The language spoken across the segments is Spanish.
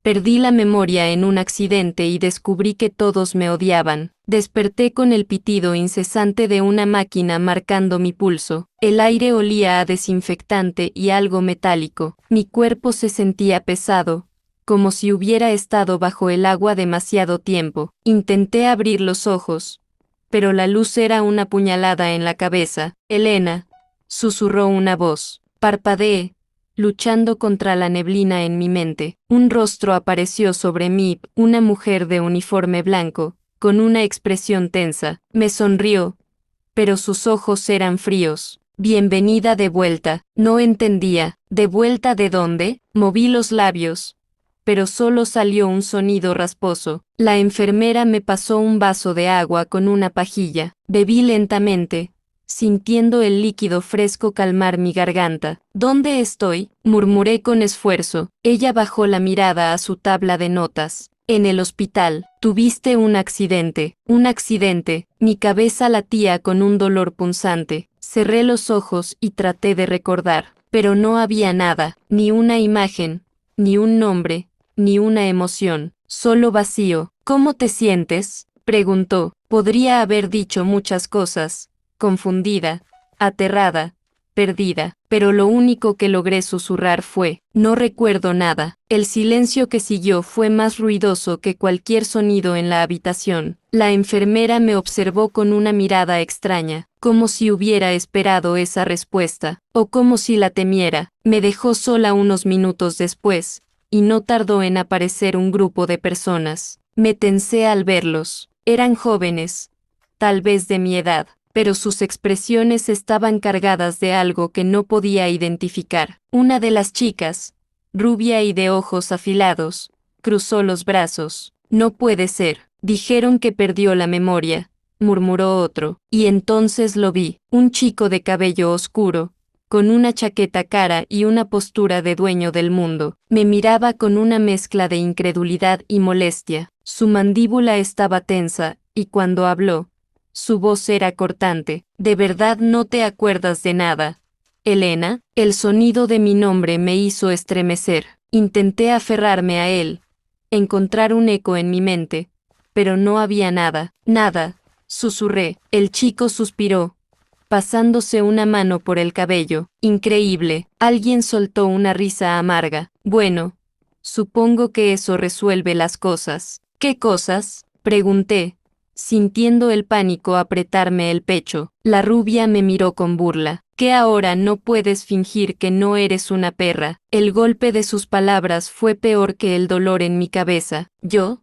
Perdí la memoria en un accidente y descubrí que todos me odiaban. Desperté con el pitido incesante de una máquina marcando mi pulso. El aire olía a desinfectante y algo metálico. Mi cuerpo se sentía pesado, como si hubiera estado bajo el agua demasiado tiempo. Intenté abrir los ojos, pero la luz era una puñalada en la cabeza. Elena, susurró una voz. Parpadeé, luchando contra la neblina en mi mente. Un rostro apareció sobre mí, una mujer de uniforme blanco, con una expresión tensa. Me sonrió, pero sus ojos eran fríos. Bienvenida de vuelta. No entendía. ¿De vuelta de dónde? Moví los labios, pero solo salió un sonido rasposo. La enfermera me pasó un vaso de agua con una pajilla. Bebí lentamente, sintiendo el líquido fresco calmar mi garganta. ¿Dónde estoy?, murmuré con esfuerzo. Ella bajó la mirada a su tabla de notas. En el hospital. Tuviste un accidente. Un accidente. Mi cabeza latía con un dolor punzante. Cerré los ojos y traté de recordar, pero no había nada, ni una imagen, ni un nombre, ni una emoción, solo vacío. ¿Cómo te sientes?, preguntó. Podría haber dicho muchas cosas, confundida, aterrada, perdida, pero lo único que logré susurrar fue, no recuerdo nada. El silencio que siguió fue más ruidoso que cualquier sonido en la habitación. La enfermera me observó con una mirada extraña, como si hubiera esperado esa respuesta, o como si la temiera. Me dejó sola unos minutos después, y no tardó en aparecer un grupo de personas. Me tensé al verlos. Eran jóvenes, tal vez de mi edad, pero sus expresiones estaban cargadas de algo que no podía identificar. Una de las chicas, rubia y de ojos afilados, cruzó los brazos. No puede ser. Dijeron que perdió la memoria, murmuró otro. Y entonces lo vi, un chico de cabello oscuro, con una chaqueta cara y una postura de dueño del mundo. Me miraba con una mezcla de incredulidad y molestia. Su mandíbula estaba tensa, y cuando habló, su voz era cortante. ¿De verdad no te acuerdas de nada, Elena? El sonido de mi nombre me hizo estremecer. Intenté aferrarme a él, encontrar un eco en mi mente, pero no había nada. Nada, susurré. El chico suspiró, pasándose una mano por el cabello. Increíble. Alguien soltó una risa amarga. Bueno, supongo que eso resuelve las cosas. ¿Qué cosas?, pregunté, sintiendo el pánico apretarme el pecho. La rubia me miró con burla. ¿Que ahora no puedes fingir que no eres una perra? El golpe de sus palabras fue peor que el dolor en mi cabeza. ¿Yo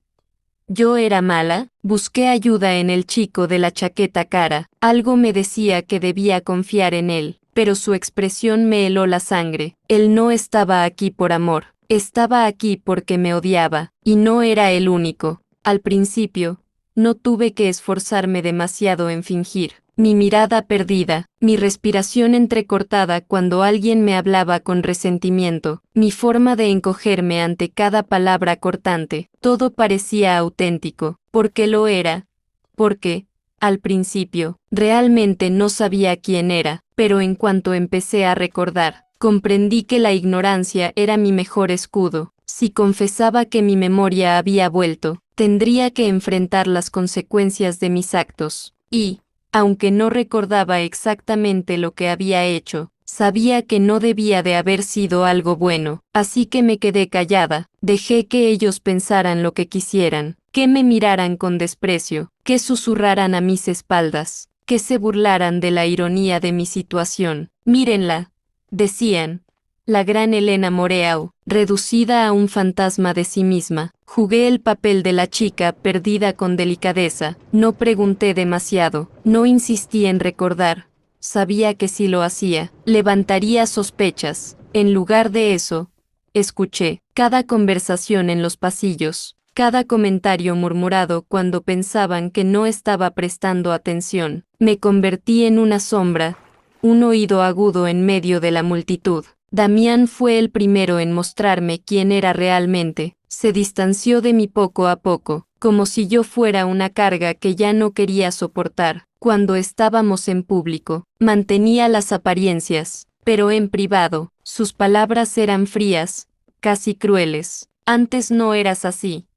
era mala? Busqué ayuda en el chico de la chaqueta cara. Algo me decía que debía confiar en él, pero su expresión me heló la sangre. Él no estaba aquí por amor. Estaba aquí porque me odiaba, y no era el único. Al principio, no tuve que esforzarme demasiado en fingir. Mi mirada perdida, mi respiración entrecortada cuando alguien me hablaba con resentimiento, mi forma de encogerme ante cada palabra cortante, todo parecía auténtico, porque lo era. Porque, al principio, realmente no sabía quién era, pero en cuanto empecé a recordar, comprendí que la ignorancia era mi mejor escudo. Si confesaba que mi memoria había vuelto, tendría que enfrentar las consecuencias de mis actos. Y, aunque no recordaba exactamente lo que había hecho, sabía que no debía de haber sido algo bueno, así que me quedé callada, dejé que ellos pensaran lo que quisieran, que me miraran con desprecio, que susurraran a mis espaldas, que se burlaran de la ironía de mi situación. Mírenla, decían. La gran Elena Moreau, reducida a un fantasma de sí misma. Jugué el papel de la chica perdida con delicadeza. No pregunté demasiado, no insistí en recordar. Sabía que si lo hacía, levantaría sospechas. En lugar de eso, escuché cada conversación en los pasillos, cada comentario murmurado cuando pensaban que no estaba prestando atención. Me convertí en una sombra, un oído agudo en medio de la multitud. Damián fue el primero en mostrarme quién era realmente. Se distanció de mí poco a poco, como si yo fuera una carga que ya no quería soportar. Cuando estábamos en público, mantenía las apariencias, pero en privado, sus palabras eran frías, casi crueles. Antes no eras así,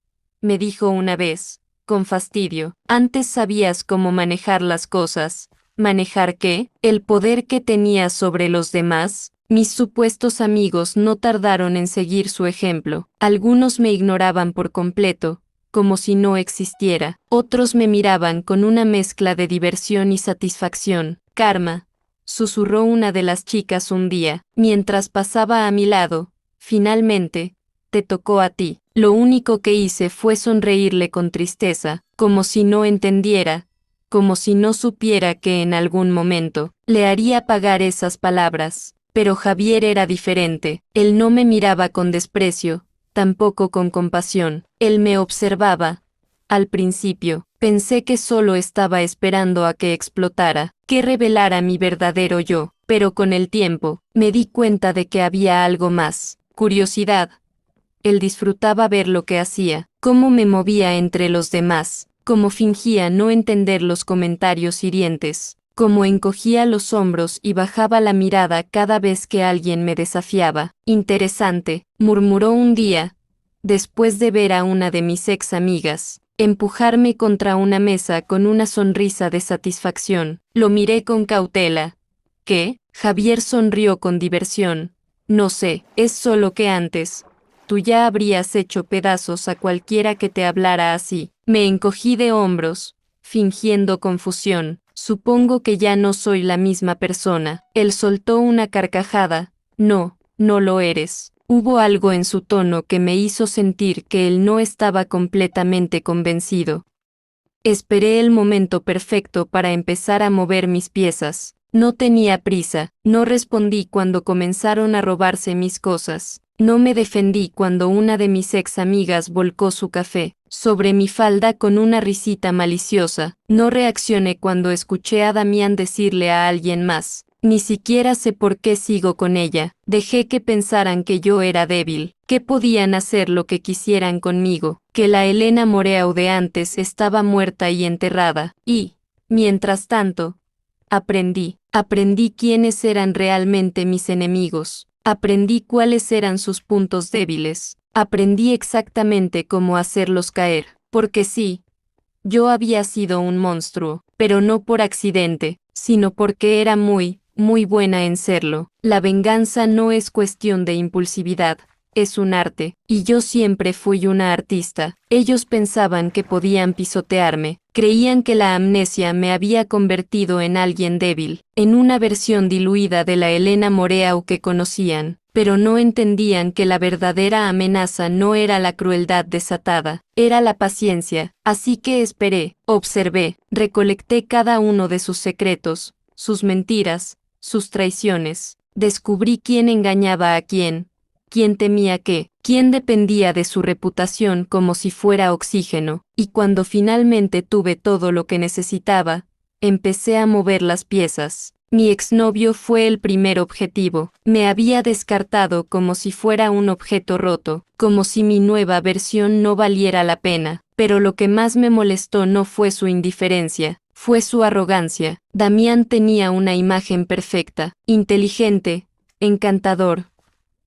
me dijo una vez, con fastidio. Antes sabías cómo manejar las cosas. ¿Manejar qué? El poder que tenías sobre los demás. Mis supuestos amigos no tardaron en seguir su ejemplo. Algunos me ignoraban por completo, como si no existiera. Otros me miraban con una mezcla de diversión y satisfacción. Karma, susurró una de las chicas un día, mientras pasaba a mi lado. Finalmente, te tocó a ti. Lo único que hice fue sonreírle con tristeza, como si no entendiera, como si no supiera que en algún momento le haría pagar esas palabras. Pero Javier era diferente. Él no me miraba con desprecio, tampoco con compasión. Él me observaba. Al principio, pensé que solo estaba esperando a que explotara, que revelara mi verdadero yo, pero con el tiempo, me di cuenta de que había algo más. Curiosidad. Él disfrutaba ver lo que hacía, cómo me movía entre los demás, cómo fingía no entender los comentarios hirientes, cómo encogía los hombros y bajaba la mirada cada vez que alguien me desafiaba. Interesante, murmuró un día, después de ver a una de mis ex amigas empujarme contra una mesa con una sonrisa de satisfacción. Lo miré con cautela. ¿Qué? Javier sonrió con diversión. No sé, es solo que antes tú ya habrías hecho pedazos a cualquiera que te hablara así. Me encogí de hombros, fingiendo confusión. Supongo que ya no soy la misma persona. Él soltó una carcajada. No, no lo eres. Hubo algo en su tono que me hizo sentir que él no estaba completamente convencido. Esperé el momento perfecto para empezar a mover mis piezas. No tenía prisa, no respondí cuando comenzaron a robarse mis cosas. No me defendí cuando una de mis ex amigas volcó su café sobre mi falda con una risita maliciosa. No reaccioné cuando escuché a Damián decirle a alguien más. Ni siquiera sé por qué sigo con ella. Dejé que pensaran que yo era débil, que podían hacer lo que quisieran conmigo, que la Elena Moreau de antes estaba muerta y enterrada. Y, mientras tanto, aprendí quiénes eran realmente mis enemigos. Aprendí cuáles eran sus puntos débiles. Aprendí exactamente cómo hacerlos caer. Porque sí, yo había sido un monstruo, pero no por accidente, sino porque era muy buena en serlo. La venganza no es cuestión de impulsividad, es un arte, y yo siempre fui una artista. Ellos pensaban que podían pisotearme, creían que la amnesia me había convertido en alguien débil, en una versión diluida de la Elena Moreau que conocían, pero no entendían que la verdadera amenaza no era la crueldad desatada, era la paciencia. Así que esperé, observé, recolecté cada uno de sus secretos, sus mentiras, sus traiciones. Descubrí quién engañaba a quién temía qué, quién dependía de su reputación como si fuera oxígeno, y cuando finalmente tuve todo lo que necesitaba, empecé a mover las piezas. Mi exnovio fue el primer objetivo. Me había descartado como si fuera un objeto roto, como si mi nueva versión no valiera la pena. Pero lo que más me molestó no fue su indiferencia, fue su arrogancia. Damián tenía una imagen perfecta, inteligente, encantador,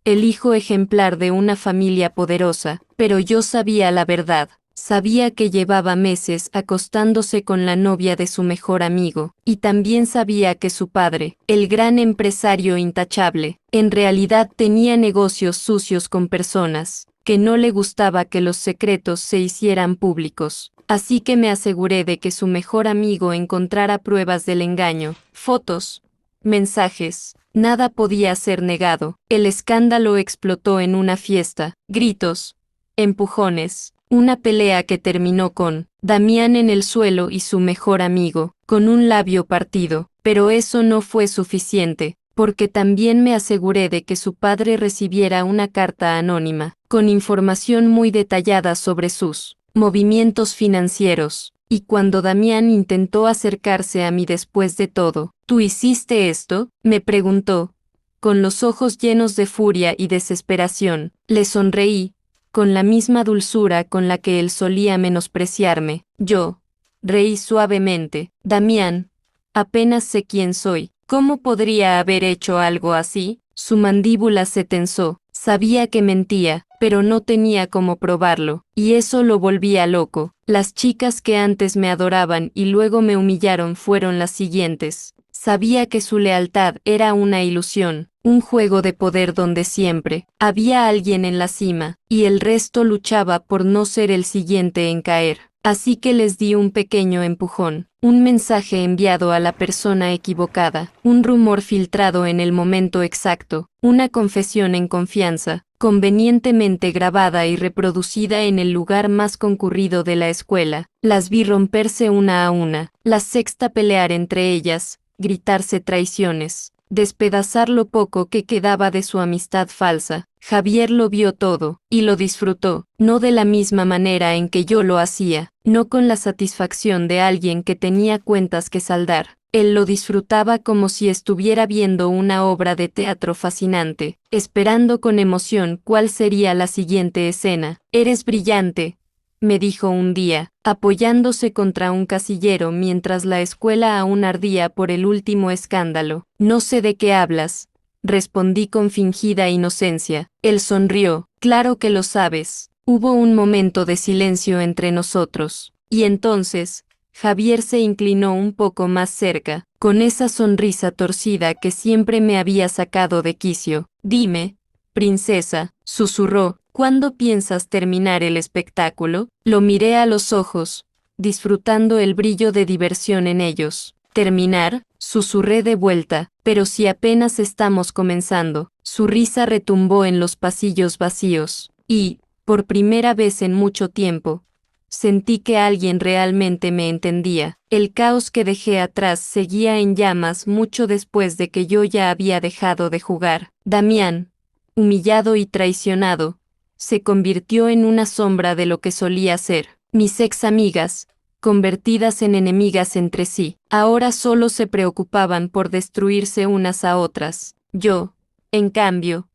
el hijo ejemplar de una familia poderosa, pero yo sabía la verdad. Sabía que llevaba meses acostándose con la novia de su mejor amigo, y también sabía que su padre, el gran empresario intachable, en realidad tenía negocios sucios con personas, que no le gustaba que los secretos se hicieran públicos. Así que me aseguré de que su mejor amigo encontrara pruebas del engaño, fotos, mensajes. Nada podía ser negado. El escándalo explotó en una fiesta, gritos, empujones, una pelea que terminó con Damián en el suelo y su mejor amigo, con un labio partido. Pero eso no fue suficiente, porque también me aseguré de que su padre recibiera una carta anónima, con información muy detallada sobre sus movimientos financieros. Y cuando Damián intentó acercarse a mí después de todo, ¿tú hiciste esto?, me preguntó, con los ojos llenos de furia y desesperación. Le sonreí, con la misma dulzura con la que él solía menospreciarme. Yo reí suavemente. Damián, apenas sé quién soy. ¿Cómo podría haber hecho algo así? Su mandíbula se tensó. Sabía que mentía, pero no tenía cómo probarlo, y eso lo volvía loco. Las chicas que antes me adoraban y luego me humillaron fueron las siguientes. Sabía que su lealtad era una ilusión, un juego de poder donde siempre había alguien en la cima, y el resto luchaba por no ser el siguiente en caer. Así que les di un pequeño empujón, un mensaje enviado a la persona equivocada, un rumor filtrado en el momento exacto, una confesión en confianza, convenientemente grabada y reproducida en el lugar más concurrido de la escuela. Las vi romperse una a una, la sexta pelear entre ellas, gritarse traiciones, despedazar lo poco que quedaba de su amistad falsa. Javier lo vio todo, y lo disfrutó, no de la misma manera en que yo lo hacía, no con la satisfacción de alguien que tenía cuentas que saldar. Él lo disfrutaba como si estuviera viendo una obra de teatro fascinante, esperando con emoción cuál sería la siguiente escena. «Eres brillante», me dijo un día, apoyándose contra un casillero mientras la escuela aún ardía por el último escándalo. «No sé de qué hablas», respondí con fingida inocencia. Él sonrió. «Claro que lo sabes». Hubo un momento de silencio entre nosotros, y entonces Javier se inclinó un poco más cerca, con esa sonrisa torcida que siempre me había sacado de quicio. «Dime, princesa», susurró, «¿cuándo piensas terminar el espectáculo?» Lo miré a los ojos, disfrutando el brillo de diversión en ellos. «¿Terminar?», susurré de vuelta, «pero si apenas estamos comenzando». Su risa retumbó en los pasillos vacíos, y, por primera vez en mucho tiempo, sentí que alguien realmente me entendía. El caos que dejé atrás seguía en llamas mucho después de que yo ya había dejado de jugar. Damián, humillado y traicionado, se convirtió en una sombra de lo que solía ser. Mis ex amigas, convertidas en enemigas entre sí, ahora solo se preocupaban por destruirse unas a otras. Yo, en cambio,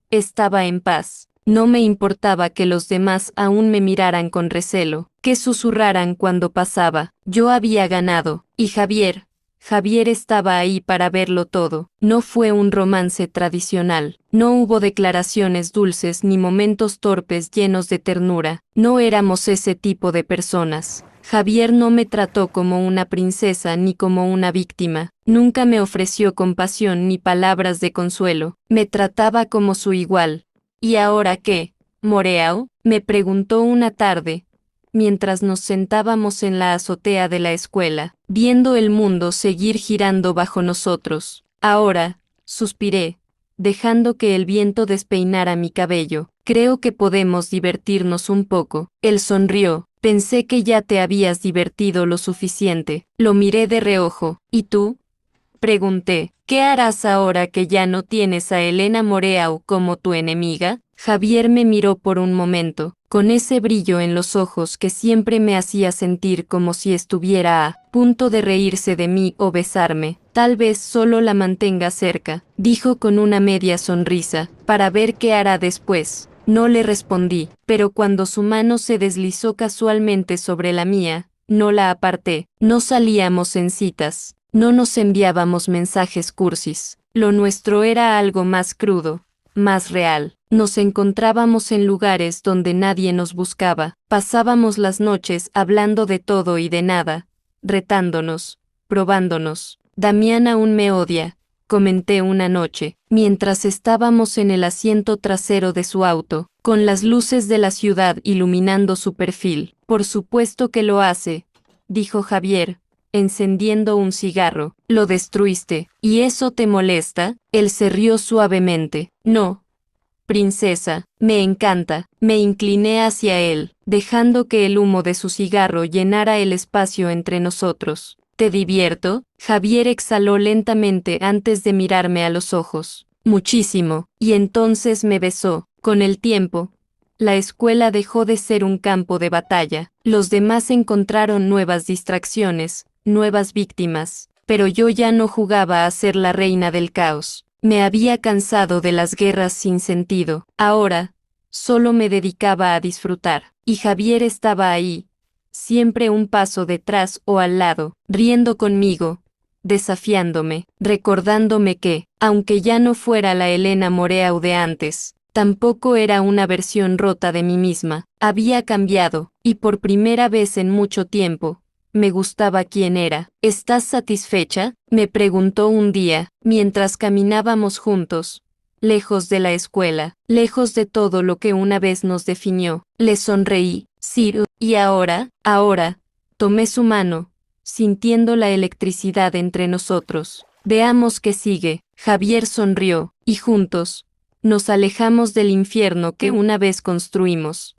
estaba en paz. No me importaba que los demás aún me miraran con recelo, que susurraran cuando pasaba. Yo había ganado, y Javier estaba ahí para verlo todo. No fue un romance tradicional, no hubo declaraciones dulces ni momentos torpes llenos de ternura. No éramos ese tipo de personas. Javier no me trató como una princesa ni como una víctima. Nunca me ofreció compasión ni palabras de consuelo. Me trataba como su igual. «¿Y ahora qué, Moreau?», me preguntó una tarde, mientras nos sentábamos en la azotea de la escuela, viendo el mundo seguir girando bajo nosotros. «Ahora», suspiré, dejando que el viento despeinara mi cabello, «creo que podemos divertirnos un poco». Él sonrió. «Pensé que ya te habías divertido lo suficiente». Lo miré de reojo. «¿Y tú?», pregunté. «¿Qué harás ahora que ya no tienes a Elena Moreau como tu enemiga?». Javier me miró por un momento, con ese brillo en los ojos que siempre me hacía sentir como si estuviera a punto de reírse de mí o besarme. «Tal vez solo la mantenga cerca», dijo con una media sonrisa, «para ver qué hará después». No le respondí, pero cuando su mano se deslizó casualmente sobre la mía, no la aparté. No salíamos en citas. No nos enviábamos mensajes cursis. Lo nuestro era algo más crudo, más real. Nos encontrábamos en lugares donde nadie nos buscaba. Pasábamos las noches hablando de todo y de nada, retándonos, probándonos. «Damián aún me odia», comenté una noche, mientras estábamos en el asiento trasero de su auto, con las luces de la ciudad iluminando su perfil. «Por supuesto que lo hace», dijo Javier, encendiendo un cigarro. «Lo destruiste, ¿y eso te molesta?». Él se rió suavemente. «No, princesa, me encanta». Me incliné hacia él, dejando que el humo de su cigarro llenara el espacio entre nosotros. «¿Te divierto?». Javier exhaló lentamente antes de mirarme a los ojos. «Muchísimo». Y entonces me besó. Con el tiempo, la escuela dejó de ser un campo de batalla. Los demás encontraron nuevas distracciones, nuevas víctimas, pero yo ya no jugaba a ser la reina del caos. Me había cansado de las guerras sin sentido. Ahora, solo me dedicaba a disfrutar. Y Javier estaba ahí, siempre un paso detrás o al lado, riendo conmigo, desafiándome, recordándome que, aunque ya no fuera la Elena Moreau de antes, Tampoco era una versión rota de mí misma. Había cambiado, y por primera vez en mucho tiempo, me gustaba quién era. ¿Estás satisfecha?, me preguntó un día, mientras caminábamos juntos, lejos de la escuela, lejos de todo lo que una vez nos definió. Le sonreí. Sí, y ahora, tomé su mano, sintiendo la electricidad entre nosotros. Veamos qué sigue. Javier sonrió, y juntos, nos alejamos del infierno que una vez construimos.